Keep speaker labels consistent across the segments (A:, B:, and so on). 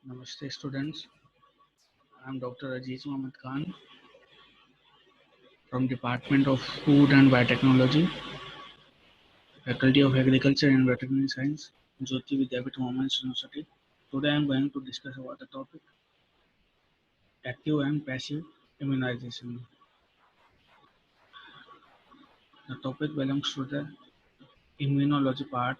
A: Namaste students, I am Dr. Aziz Mohammed Khan from Department of Food and Biotechnology, Faculty of Agriculture and Veterinary Science, Jyoti Vidyapith Women's University. Today I am going to discuss about the topic active and passive immunization. The topic belongs to the immunology part.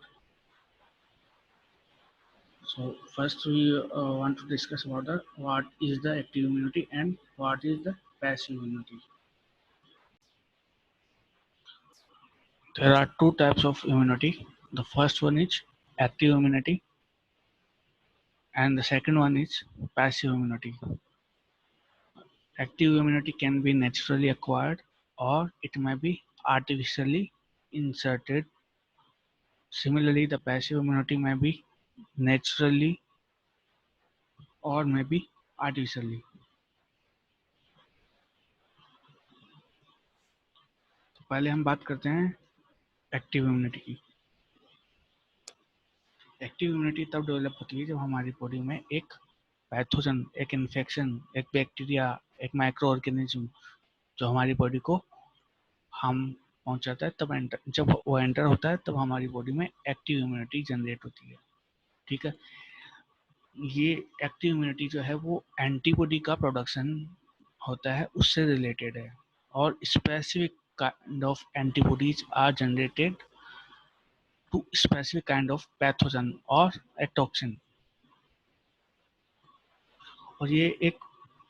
A: So first we want to discuss about what is the active immunity and what is the passive immunity. There are two types of immunity. The first one is active immunity and the second one is passive immunity. Active immunity can be naturally acquired or it may be artificially inserted. Similarly, the passive immunity may be naturally or may be artificially. तो पहले हम बात करते हैं active immunity की। Active immunity तब develop होती है जब हमारी बॉडी में एक पैथोजन, एक इन्फेक्शन, एक बैक्टीरिया, एक माइक्रो ऑर्गेनिज्म जो हमारी बॉडी को हार्म पहुंचाता है, तब जब वो एंटर होता है तब हमारी बॉडी में एक्टिव इम्यूनिटी जनरेट होती है। ठीक है, ये एक्टिव इम्यूनिटी जो है वो एंटीबॉडी का प्रोडक्शन होता है, उससे रिलेटेड है और specific kind of antibodies are generated to specific kind of pathogen और ए टॉक्सिन। और ये एक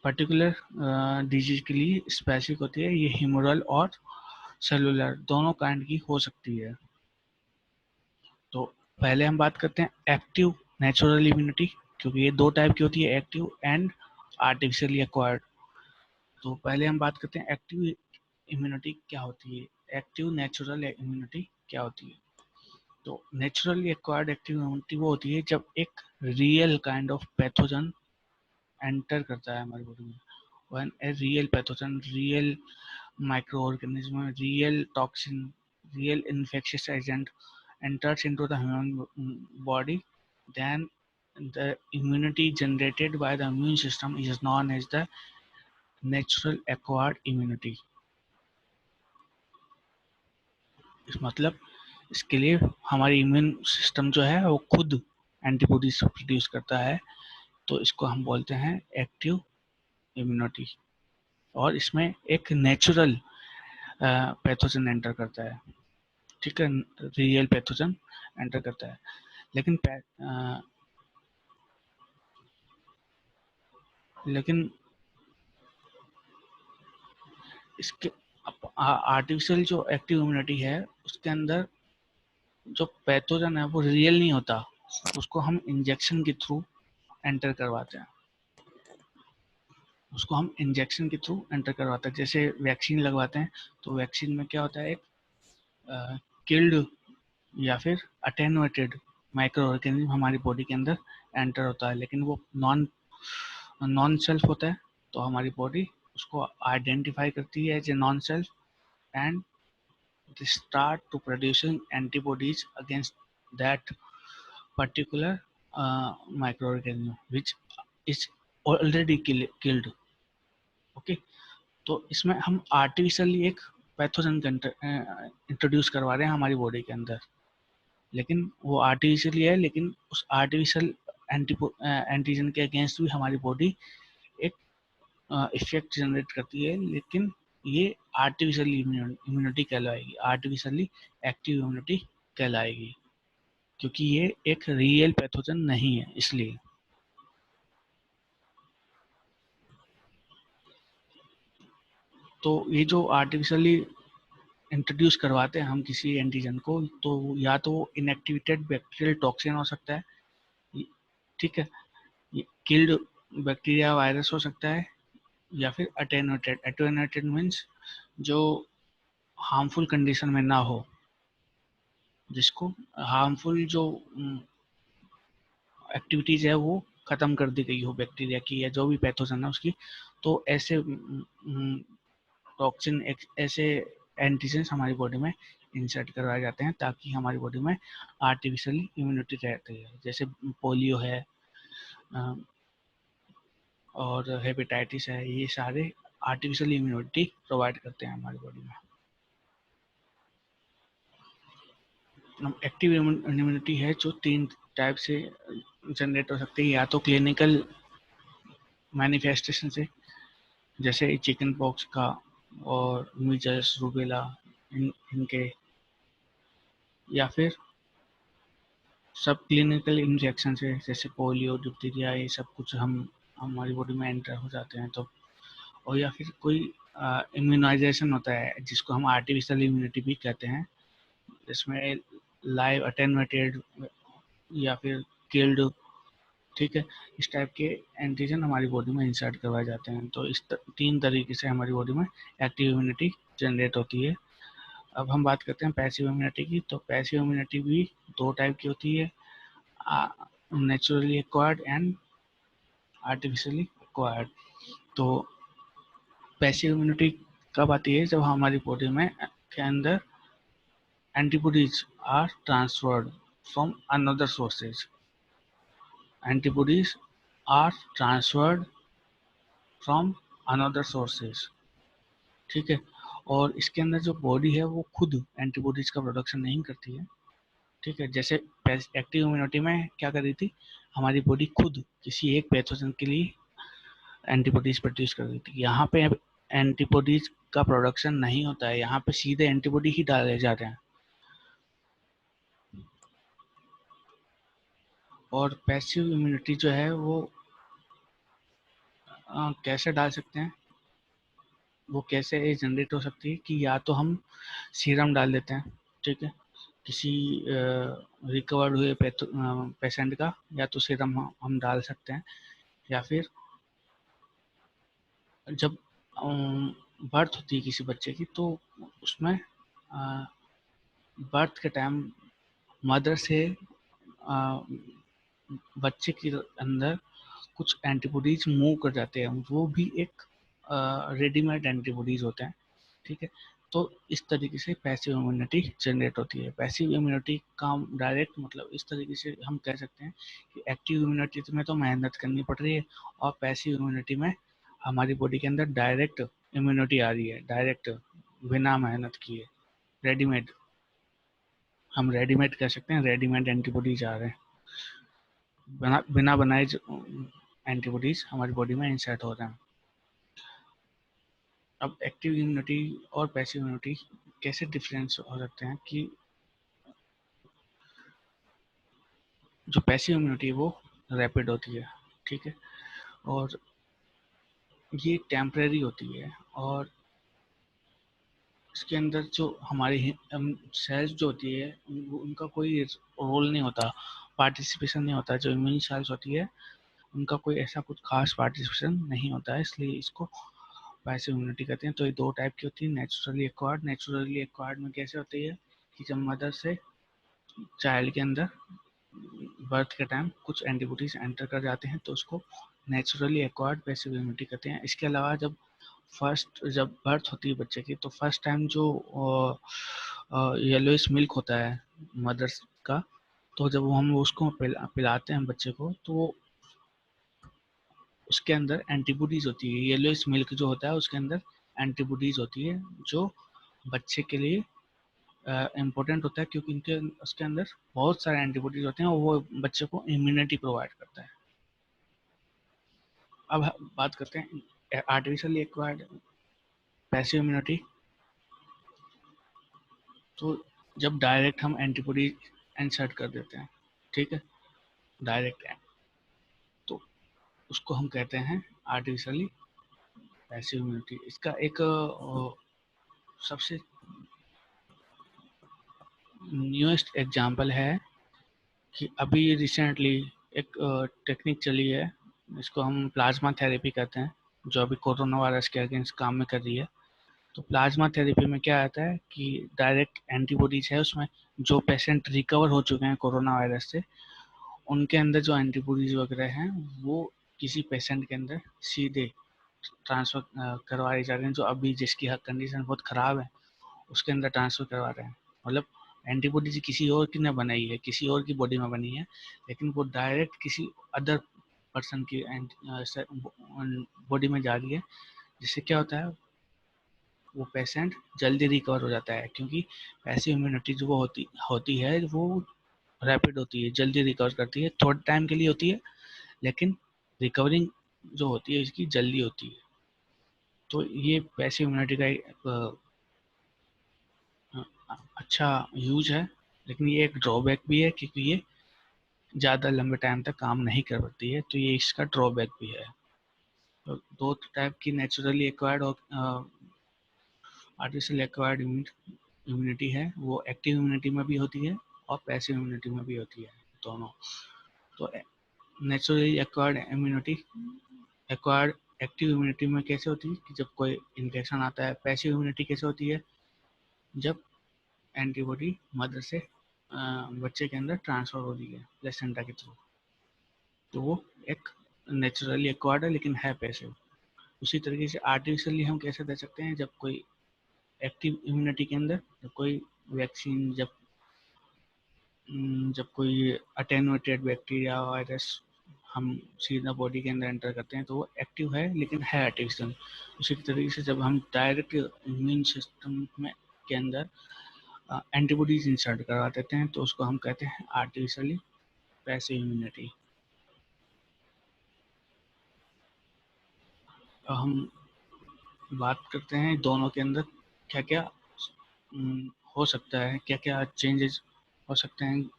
A: पर्टिकुलर डिजीज के लिए स्पेसिफिक होती है। ये ह्यूमरल और सेलुलर दोनों काइंड की हो सकती है। तो पहले हम बात करते हैं एक्टिव नेचुरल इम्यूनिटी, क्योंकि ये दो टाइप की होती है, एक्टिव एंड आर्टिफिशियली एक्वायर्ड। तो पहले हम बात करते हैं एक्टिव इम्यूनिटी क्या होती है, एक्टिव नेचुरल इम्यूनिटी क्या होती है। तो नेचुरली एक्वायर्ड एक्टिव इम्यूनिटी वो होती है जब एक real kind of pathogen enter करता है हमारी बॉडी में। When a real pathogen, real micro organism, real toxin, real infectious agent enters into the human body, then the immunity generated by the immune system is known as the natural acquired immunity. इस मतलब इसके लिए हमारी immune system जो है वो खुद antibodies produce करता है, तो इसको हम बोलते हैं एक्टिव इम्यूनिटी। और इसमें एक नेचुरल पैथोजन एंटर करता है। ठीक है, रियल पैथोजन एंटर करता है। लेकिन इसके आर्टिफिशियल जो एक्टिव इम्यूनिटी है उसके अंदर जो पैथोजन है वो रियल नहीं होता, उसको हम इंजेक्शन के थ्रू एंटर करवाते हैं। जैसे वैक्सीन लगवाते हैं, तो वैक्सीन में क्या होता है, एक किल्ड या फिर अटेनुएटेड माइक्रो ऑर्गेनिज्म हमारी बॉडी के अंदर एंटर होता है, लेकिन वो नॉन सेल्फ होता है, तो हमारी बॉडी उसको आइडेंटिफाई करती है as a non self and they start to producing antibodies against that particular microorganism which is already killed. Okay, तो इसमें हम आर्टिफिशियली एक पैथोजन इंट्रोड्यूस करवा रहे हैं हमारी बॉडी के अंदर, लेकिन वो आर्टिफिशियली है, लेकिन उस आर्टिफिशियल एंटीजन के अगेंस्ट भी हमारी बॉडी एक इफेक्ट जनरेट करती है, लेकिन ये आर्टिफिशियली इम्यूनिटी कहलाएगी, आर्टिफिशियली एक्टिव इम्यूनिटी कहलाएगी, क्योंकि ये एक रियल पैथोजन नहीं है। इसलिए तो ये जो आर्टिफिशियली इंट्रोड्यूस करवाते हैं हम किसी एंटीजन को, तो या तो इनएक्टिवेटेड बैक्टीरियल टॉक्सिन हो सकता है, ठीक है, किल्ड बैक्टीरिया वायरस हो सकता है, या फिर अटेनुएटेड मीन्स जो हार्मफुल कंडीशन में ना हो, जिसको हार्मफुल जो एक्टिविटीज है वो खत्म कर दी गई हो बैक्टीरिया की या जो भी पैथोजन है उसकी, तो ऐसे टॉक्सिन, ऐसे एंटीजन हमारी बॉडी में इंसर्ट करवाए जाते हैं ताकि हमारी बॉडी में आर्टिफिशियली इम्यूनिटी रहती है। जैसे पोलियो है, और हेपेटाइटिस है, ये सारे आर्टिफिशियल इम्यूनिटी प्रोवाइड करते हैं हमारी बॉडी में। एक्टिव इम्यूनिटी है जो 3 टाइप से जनरेट हो सकती है, या तो क्लिनिकल मैनिफेस्टेशन से, जैसे चिकन पॉक्स का और मीजल्स रूबेला इनके, या फिर सब क्लिनिकल इंजेक्शन से, जैसे पोलियो डिप्थीरिया, ये सब कुछ हम हमारी बॉडी में एंटर हो जाते हैं तो। और या फिर कोई इम्यूनाइजेशन होता है जिसको हम आर्टिफिशियल इम्यूनिटी भी कहते हैं, जिसमें लाइव अटेनुएटेड या फिर किल्ड, ठीक है, इस टाइप के एंटीजन हमारी बॉडी में इंसर्ट करवाए जाते हैं। तो इस 3 तरीके से हमारी बॉडी में एक्टिव इम्यूनिटी जनरेट होती है। अब हम बात करते हैं पैसिव इम्यूनिटी की। तो पैसिव इम्यूनिटी भी 2 टाइप की होती है, naturally acquired and artificially acquired. तो पैसिव इम्यूनिटी कब आती है? जब हमारी बॉडी में के अंदर antibodies are transferred from another sources. Antibodies are transferred from another sources, ठीक है। और इसके अंदर जो बॉडी है वो खुद एंटीबॉडीज का प्रोडक्शन नहीं करती है, ठीक है। जैसे एक्टिव इम्यूनिटी में क्या कर रही थी, हमारी बॉडी खुद किसी एक पैथोजन के लिए एंटीबॉडीज प्रोड्यूस कर रही थी। यहाँ पे एंटीबॉडीज का प्रोडक्शन नहीं होता है, यहाँ पे सीधे एंटीबॉडी ही डाले जा रहे हैं। और पैसिव इम्यूनिटी जो है वो कैसे डाल सकते हैं, वो कैसे जनरेट हो सकती है कि या तो हम सीरम डाल देते हैं, ठीक है, किसी रिकवर्ड हुए पेशेंट का, या तो सीरम हम डाल सकते हैं। या फिर जब बर्थ होती है किसी बच्चे की, तो उसमें बर्थ के टाइम मदर से बच्चे के अंदर कुछ एंटीबॉडीज मूव कर जाते हैं, वो भी एक रेडीमेड एंटीबॉडीज होते हैं, ठीक है। तो इस तरीके से पैसिव इम्यूनिटी जनरेट होती है। पैसिव इम्यूनिटी का डायरेक्ट मतलब इस तरीके से हम कह सकते हैं कि एक्टिव इम्यूनिटी में तो मेहनत करनी पड़ रही है, और पैसिव इम्यूनिटी में हमारी बॉडी के अंदर डायरेक्ट इम्यूनिटी आ रही है, डायरेक्ट बिना मेहनत किए, रेडीमेड, हम रेडीमेड कह सकते हैं, रेडीमेड एंटीबॉडीज आ रहे हैं, बिना बनाए एंटीबॉडीज हमारी बॉडी में इंसर्ट हो रहे हैं। अब एक्टिव इम्यूनिटी और पैसिव इम्यूनिटी कैसे डिफरेंस हो सकते हैं कि जो पैसिव इम्यूनिटी है वो रैपिड होती है, ठीक है, और ये टेम्परेरी होती है, और इसके अंदर जो हमारी सेल्स जो होती है उनका कोई रोल नहीं होता, पार्टिसिपेशन नहीं होता। जो इम्यून सेल्स होती है उनका कोई ऐसा कुछ खास पार्टिसिपेशन नहीं होता है, इसलिए इसको पैसिव इम्यूनिटी कहते हैं। तो ये 2 टाइप की होती है, नेचुरली एक्वायर्ड। नेचुरली एक्वायर्ड में कैसे होती है कि जब मदर से चाइल्ड के अंदर बर्थ के टाइम कुछ एंटीबॉडीज एंटर कर जाते हैं, तो उसको नेचुरली एक्वायर्ड पैसिव इम्यूनिटी कहते हैं। इसके अलावा जब बर्थ होती है बच्चे की, तो फर्स्ट टाइम जो येलोइश मिल्क होता है मदर्स का, तो जब हम उसको पिलाते हैं बच्चे को, तो उसके अंदर एंटीबॉडीज होती है। येलोइश मिल्क जो होता है उसके अंदर एंटीबॉडीज होती है, जो बच्चे के लिए इम्पोर्टेंट होता है, क्योंकि इनके उसके अंदर बहुत सारे एंटीबॉडीज होते हैं और वो बच्चे को इम्यूनिटी प्रोवाइड करता है। अब बात करते हैं आर्टिफिशियली एक्वायर्ड पैसिव इम्यूनिटी। तो जब डायरेक्ट हम एंटीबॉडी इंसर्ट कर देते हैं, ठीक है, डायरेक्ट, तो उसको हम कहते हैं आर्टिफिशियली पैसिव इम्यूनिटी। इसका एक सबसे न्यूएस्ट एग्जांपल है कि अभी रिसेंटली एक टेक्निक चली है, इसको हम प्लाज्मा थेरेपी कहते हैं, जो अभी कोरोना वायरस के अगेंस्ट काम में कर रही है। तो प्लाज्मा थेरेपी में क्या आता है कि डायरेक्ट एंटीबॉडीज है उसमें, जो पेशेंट रिकवर हो चुके हैं कोरोना वायरस से, उनके अंदर जो एंटीबॉडीज वगैरह हैं वो किसी पेशेंट के अंदर सीधे ट्रांसफर करवाई जा रही हैं, जो अभी जिसकी कंडीशन बहुत ख़राब है उसके अंदर ट्रांसफर करवा रहे हैं। मतलब एंटीबॉडीज किसी और की ने बनाई है, किसी और की बॉडी में बनी है, लेकिन वो डायरेक्ट किसी अदर पर्सन की बॉडी में जा रही है, जिससे क्या होता है वो पेशेंट जल्दी रिकवर हो जाता है, क्योंकि पैसिव इम्यूनिटी जो वो होती है वो रैपिड होती है, जल्दी रिकवर करती है, थोड़े टाइम के लिए होती है, लेकिन रिकवरिंग जो होती है इसकी जल्दी होती है। तो ये पैसिव इम्यूनिटी का एक अच्छा यूज है, लेकिन ये एक ड्रॉबैक भी है, क्योंकि ये ज़्यादा लंबे टाइम तक काम नहीं कर पाती है, तो ये इसका ड्रॉबैक भी है। तो दो टाइप की नेचुरली एक्वायर्ड और आर्टिफिशियल एक्वायर्ड इम्यूनिटी है, वो एक्टिव इम्यूनिटी में भी होती है और पैसिव इम्यूनिटी में भी होती है, दोनों। तो नेचुरली एक्वायर्ड एक्टिव इम्यूनिटी में कैसे होती है कि जब कोई इन्फेक्शन आता है। पैसिव इम्यूनिटी कैसे होती है, जब एंटीबॉडी मदर से बच्चे के अंदर ट्रांसफर हो रही है प्लेसेंटा के थ्रू, तो वो एक नेचुरली एक्वायर्ड है, लेकिन है पैसिव। उसी तरीके से आर्टिफिशियली हम कैसे दे सकते हैं, जब कोई एक्टिव इम्यूनिटी के अंदर जब कोई वैक्सीन, जब कोई अटेनुएटेड बैक्टीरिया वायरस हम सीधा बॉडी के अंदर एंटर करते हैं, तो वो एक्टिव है लेकिन है आर्टिफिशियल। उसी तरीके से जब हम डायरेक्ट इम्यून सिस्टम में के अंदर एंटीबॉडीज इंसर्ट करवा देते हैं, तो उसको हम कहते हैं आर्टिफिशियली पैसिव इम्यूनिटी। तो हम बात करते हैं दोनों के अंदर क्या क्या हो सकता है, क्या क्या चेंजेस हो सकते हैं,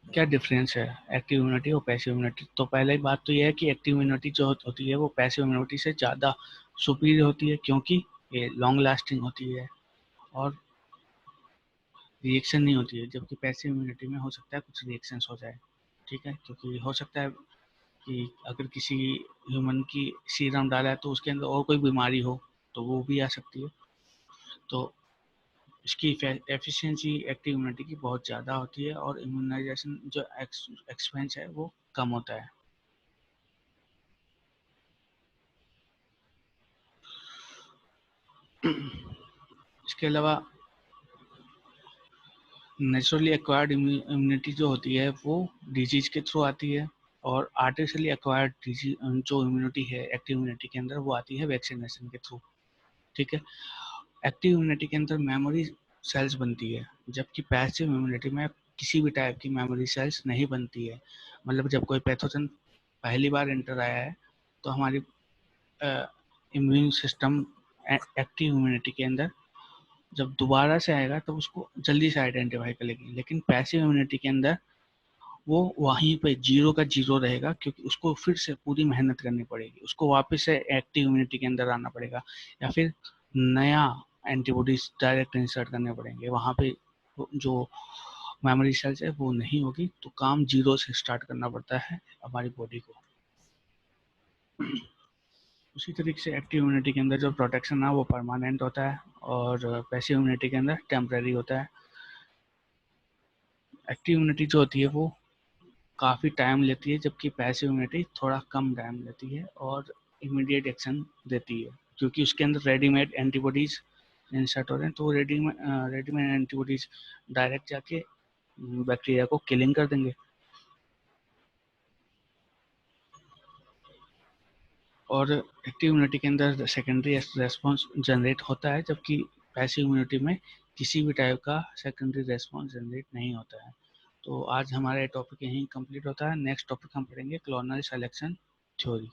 A: क्या डिफरेंस है एक्टिव इम्यूनिटी और पैसिव इम्यूनिटी। तो पहले बात तो यह है कि एक्टिव इम्यूनिटी जो होती है वो पैसिव इम्यूनिटी से ज़्यादा सुपीरियर होती है, क्योंकि ये लॉन्ग लास्टिंग होती है और रिएक्शन नहीं होती है, जबकि पैसिव इम्यूनिटी में हो सकता है कुछ रिएक्शंस हो जाए। ठीक है, क्योंकि हो सकता है कि अगर किसी ह्यूमन की सीरम डाला है तो उसके अंदर और कोई बीमारी हो, तो वो भी आ सकती है। तो इसकी एफिशिएंसी एक्टिव इम्यूनिटी की बहुत ज़्यादा होती है और इम्यूनाइजेशन जो एक्सपेंस है वो कम होता है। इसके अलावा नेचुरली एक्वायर्ड इम्यूनिटी जो होती है वो डिजीज के थ्रू आती है, और आर्टिफिशियली एक्वायर्ड जो इम्यूनिटी है एक्टिव इम्यूनिटी के अंदर वो आती है वैक्सीनेशन के थ्रू। ठीक है, एक्टिव इम्यूनिटी के अंदर मेमोरी सेल्स बनती है, जबकि पैसिव इम्यूनिटी में किसी भी टाइप की मेमोरी सेल्स नहीं बनती है। मतलब जब कोई पैथोजन पहली बार एंटर आया है, तो हमारी इम्यून सिस्टम एक्टिव इम्यूनिटी के अंदर जब दोबारा से आएगा तो उसको जल्दी से आइडेंटिफाई कर लेगी, लेकिन पैसिव इम्यूनिटी के अंदर वो वहीं पे जीरो का जीरो रहेगा, क्योंकि उसको फिर से पूरी मेहनत करनी पड़ेगी, उसको वापस से एक्टिव इम्यूनिटी के अंदर आना पड़ेगा, या फिर नया एंटीबॉडीज डायरेक्ट इंसर्ट करने पड़ेंगे। वहाँ पे जो मेमोरी सेल्स है वो नहीं होगी, तो काम जीरो से स्टार्ट करना पड़ता है हमारी बॉडी को। उसी तरीके से एक्टिव इम्यूनिटी के अंदर जो प्रोटेक्शन है वो परमानेंट होता है, और पैसिव इम्यूनिटी के अंदर टेम्परेरी होता है। एक्टिव इम्यूनिटी जो होती है वो काफ़ी टाइम लेती है, जबकि पैसिव इम्यूनिटी थोड़ा कम टाइम लेती है और इमीडिएट एक्शन देती है, क्योंकि उसके अंदर रेडीमेड एंटीबॉडीज इंसर्ट हो रहे हैं, तो रेडीमेड एंटीबॉडीज डायरेक्ट जाके बैक्टीरिया को किलिंग कर देंगे। और एक्टिव इम्यूनिटी के अंदर सेकेंडरी रेस्पॉन्स जनरेट होता है, जबकि पैसिव इम्यूनिटी में किसी भी टाइप का सेकेंडरी रेस्पॉन्स जनरेट नहीं होता है। तो आज हमारा ये टॉपिक यहीं कंप्लीट होता है। नेक्स्ट टॉपिक हम पढ़ेंगे क्लोनल सिलेक्शन थ्योरी।